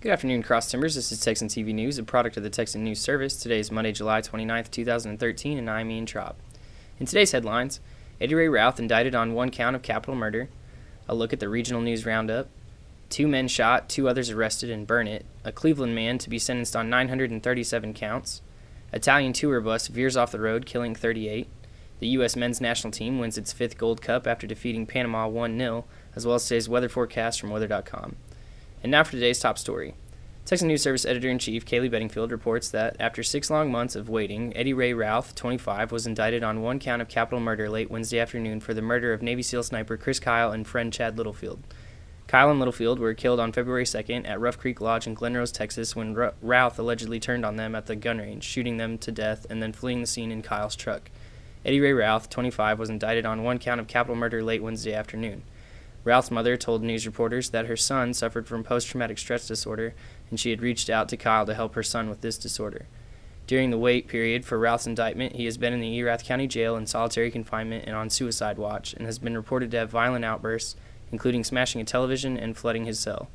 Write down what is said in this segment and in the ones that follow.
Good afternoon, Cross Timbers. This is Texan TV News, a product of the Texan News Service. Today is Monday, July 29th, 2013, and I'm Ian Troub. In today's headlines, Eddie Ray Routh indicted on one count of capital murder, a look at the regional news roundup, 2 men shot, 2 others arrested in Burnett, a Cleveland man to be sentenced on 937 counts, Italian tour bus veers off the road, killing 38, the U.S. men's national team wins its 5th Gold Cup after defeating Panama 1-0, as well as today's weather forecast from weather.com. And now for today's top story. Texan News Service Editor-in-Chief Kaylee Bedingfield reports that after 6 long months of waiting, Eddie Ray Routh, 25, was indicted on one count of capital murder late Wednesday afternoon for the murder of Navy SEAL sniper Chris Kyle and friend Chad Littlefield. Kyle and Littlefield were killed on February 2nd at Rough Creek Lodge in Glen Rose, Texas, when Routh allegedly turned on them at the gun range, shooting them to death and then fleeing the scene in Kyle's truck. Eddie Ray Routh, 25, was indicted on one count of capital murder late Wednesday afternoon. Routh's mother told news reporters that her son suffered from post-traumatic stress disorder, and she had reached out to Kyle to help her son with this disorder. During the wait period for Routh's indictment, he has been in the Erath County Jail in solitary confinement and on suicide watch, and has been reported to have violent outbursts, including smashing a television and flooding his cell.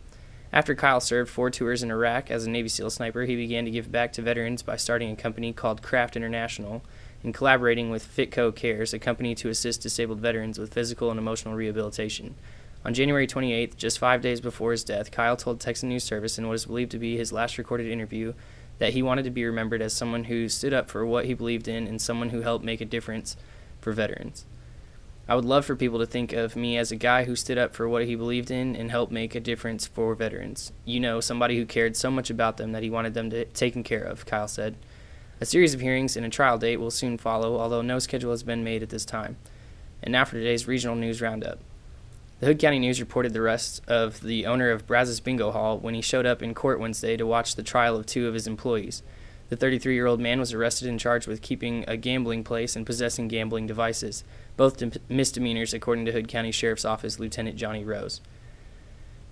After Kyle served 4 tours in Iraq as a Navy SEAL sniper, he began to give back to veterans by starting a company called Craft International and collaborating with Fitco Cares, a company to assist disabled veterans with physical and emotional rehabilitation. On January 28th, just 5 days before his death, Kyle told Texan News Service in what is believed to be his last recorded interview that he wanted to be remembered as someone who stood up for what he believed in and someone who helped make a difference for veterans. I would love for people to think of me as a guy who stood up for what he believed in and helped make a difference for veterans. You know, somebody who cared so much about them that he wanted them taken care of, Kyle said. A series of hearings and a trial date will soon follow, although no schedule has been made at this time. And now for today's regional news roundup. The Hood County News reported the arrest of the owner of Brazos Bingo Hall when he showed up in court Wednesday to watch the trial of 2 of his employees. The 33-year-old man was arrested and charged with keeping a gambling place and possessing gambling devices, both misdemeanors according to Hood County Sheriff's Office Lieutenant Johnny Rose.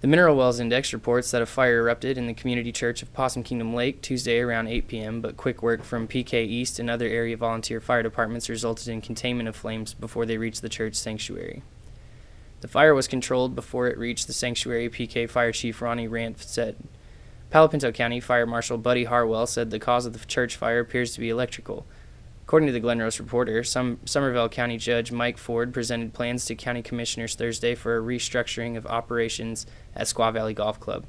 The Mineral Wells Index reports that a fire erupted in the community church of Possum Kingdom Lake Tuesday around 8 p.m., but quick work from PK East and other area volunteer fire departments resulted in containment of flames before they reached the church sanctuary. The fire was controlled before it reached the sanctuary, PK Fire Chief Ronnie Ranf said. Palo Pinto County Fire Marshal Buddy Harwell said the cause of the church fire appears to be electrical. According to the Glen Rose Reporter, Somervell County Judge Mike Ford presented plans to county commissioners Thursday for a restructuring of operations at Squaw Valley Golf Club.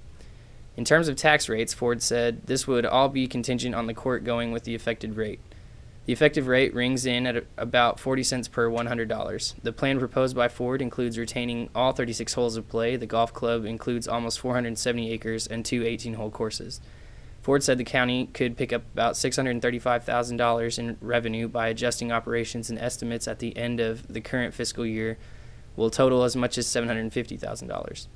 In terms of tax rates, Ford said this would all be contingent on the court going with the effective rate. The effective rate rings in at about 40 cents per $100. The plan proposed by Ford includes retaining all 36 holes of play. The golf club includes almost 470 acres and 2 18-hole courses. Ford said the county could pick up about $635,000 in revenue by adjusting operations, and estimates at the end of the current fiscal year will total as much as $750,000.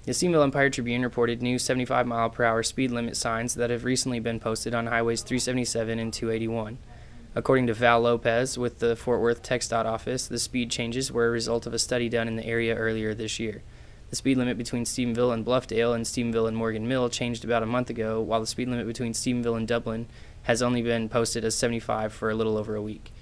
The Stephenville Empire Tribune reported new 75-mile-per-hour speed limit signs that have recently been posted on Highways 377 and 281. According to Val Lopez with the Fort Worth TxDOT office, the speed changes were a result of a study done in the area earlier this year. The speed limit between Stephenville and Bluffdale and Stephenville and Morgan Mill changed about a month ago, while the speed limit between Stephenville and Dublin has only been posted as 75 for a little over a week.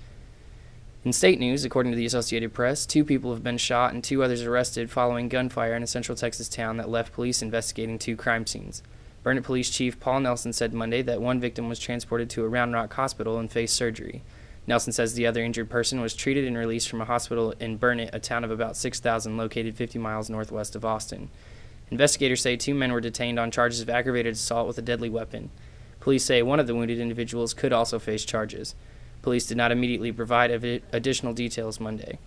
In state news, according to the Associated Press, 2 people have been shot and 2 others arrested following gunfire in a central Texas town that left police investigating 2 crime scenes. Burnett Police Chief Paul Nelson said Monday that one victim was transported to a Round Rock hospital and faced surgery. Nelson says the other injured person was treated and released from a hospital in Burnett, a town of about 6,000 located 50 miles northwest of Austin. Investigators say 2 men were detained on charges of aggravated assault with a deadly weapon. Police say one of the wounded individuals could also face charges. Police did not immediately provide additional details Monday.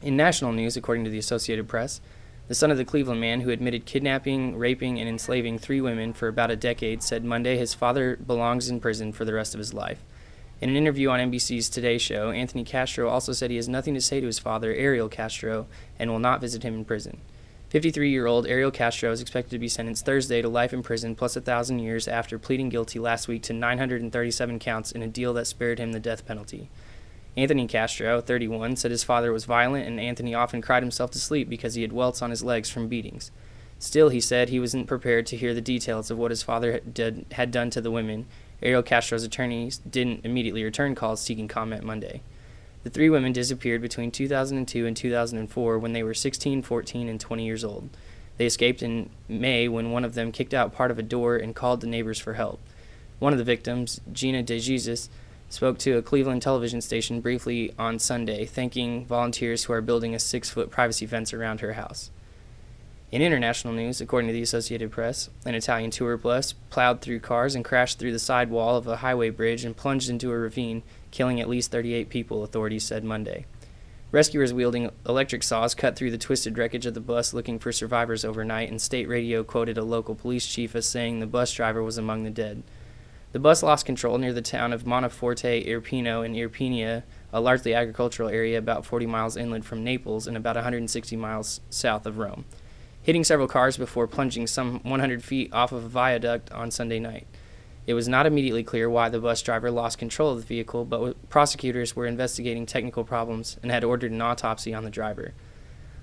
In national news, according to the Associated Press, the son of the Cleveland man who admitted kidnapping, raping, and enslaving 3 women for about a decade said Monday his father belongs in prison for the rest of his life. In an interview on NBC's Today Show, Anthony Castro also said he has nothing to say to his father, Ariel Castro, and will not visit him in prison. 53-year-old Ariel Castro is expected to be sentenced Thursday to life in prison plus 1,000 years after pleading guilty last week to 937 counts in a deal that spared him the death penalty. Anthony Castro, 31, said his father was violent and Anthony often cried himself to sleep because he had welts on his legs from beatings. Still, he said he wasn't prepared to hear the details of what his father had done to the women. Ariel Castro's attorneys didn't immediately return calls seeking comment Monday. The 3 women disappeared between 2002 and 2004 when they were 16, 14, and 20 years old. They escaped in May when one of them kicked out part of a door and called the neighbors for help. One of the victims, Gina DeJesus, spoke to a Cleveland television station briefly on Sunday, thanking volunteers who are building a 6-foot privacy fence around her house. In international news, according to the Associated Press, an Italian tour bus plowed through cars and crashed through the side wall of a highway bridge and plunged into a ravine, killing at least 38 people, authorities said Monday. Rescuers wielding electric saws cut through the twisted wreckage of the bus looking for survivors overnight, and state radio quoted a local police chief as saying the bus driver was among the dead. The bus lost control near the town of Monteforte Irpino in Irpinia, a largely agricultural area about 40 miles inland from Naples and about 160 miles south of Rome, hitting several cars before plunging some 100 feet off of a viaduct on Sunday night. It was not immediately clear why the bus driver lost control of the vehicle, but prosecutors were investigating technical problems and had ordered an autopsy on the driver.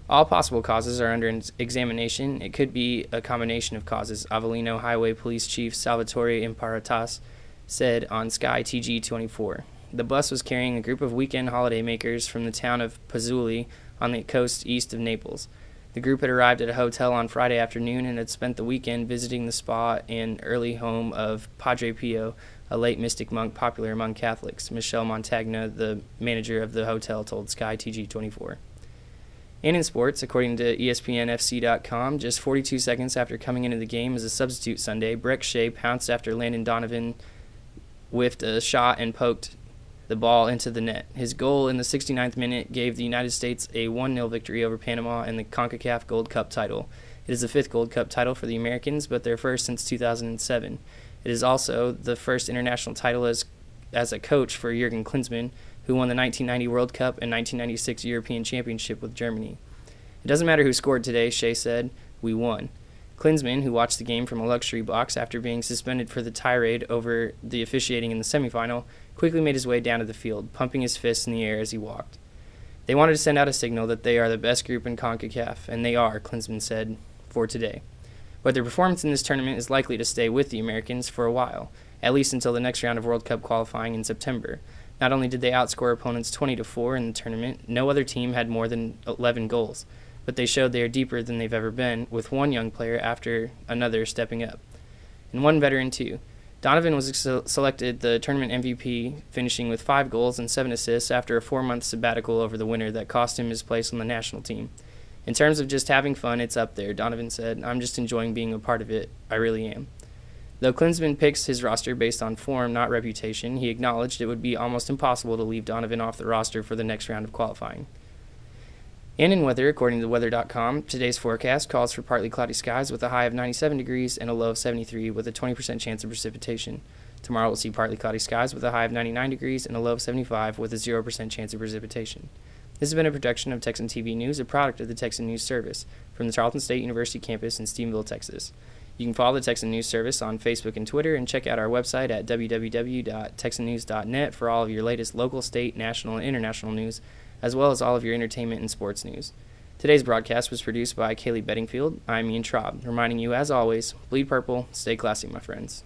All possible causes are under examination. It could be a combination of causes, Avellino Highway Police Chief Salvatore Imparatas said on Sky TG24. The bus was carrying a group of weekend holidaymakers from the town of Pazzuli on the coast east of Naples. The group had arrived at a hotel on Friday afternoon and had spent the weekend visiting the spa and early home of Padre Pio, a late mystic monk popular among Catholics. Michelle Montagna, the manager of the hotel, told Sky TG24. And in sports, according to ESPNFC.com, just 42 seconds after coming into the game as a substitute Sunday, Breck Shea pounced after Landon Donovan whiffed a shot and poked the ball into the net. His goal in the 69th minute gave the United States a 1-0 victory over Panama in the CONCACAF Gold Cup title. It is the 5th Gold Cup title for the Americans, but their first since 2007. It is also the first international title as a coach for Jurgen Klinsmann, who won the 1990 World Cup and 1996 European Championship with Germany. It doesn't matter who scored today, Shea said. We won. Klinsmann, who watched the game from a luxury box after being suspended for the tirade over the officiating in the semifinal, quickly made his way down to the field, pumping his fists in the air as he walked. They wanted to send out a signal that they are the best group in CONCACAF, and they are, Klinsmann said, for today. But their performance in this tournament is likely to stay with the Americans for a while, at least until the next round of World Cup qualifying in September. Not only did they outscore opponents 20-4 in the tournament, no other team had more than 11 goals, but they showed they are deeper than they've ever been, with one young player after another stepping up. And one veteran, too. Donovan was selected the tournament MVP, finishing with 5 goals and 7 assists after a 4-month sabbatical over the winter that cost him his place on the national team. In terms of just having fun, it's up there, Donovan said. I'm just enjoying being a part of it. I really am. Though Klinsmann picks his roster based on form, not reputation, he acknowledged it would be almost impossible to leave Donovan off the roster for the next round of qualifying. And in weather, according to weather.com, today's forecast calls for partly cloudy skies with a high of 97 degrees and a low of 73 with a 20% chance of precipitation. Tomorrow we'll see partly cloudy skies with a high of 99 degrees and a low of 75 with a 0% chance of precipitation. This has been a production of Texan TV News, a product of the Texan News Service, from the Tarleton State University campus in Stephenville, Texas. You can follow the Texan News Service on Facebook and Twitter, and check out our website at www.texannews.net for all of your latest local, state, national, and international news, as well as all of your entertainment and sports news. Today's broadcast was produced by Kaylee Bedingfield. I'm Troub, reminding you, as always, bleed purple, stay classy, my friends.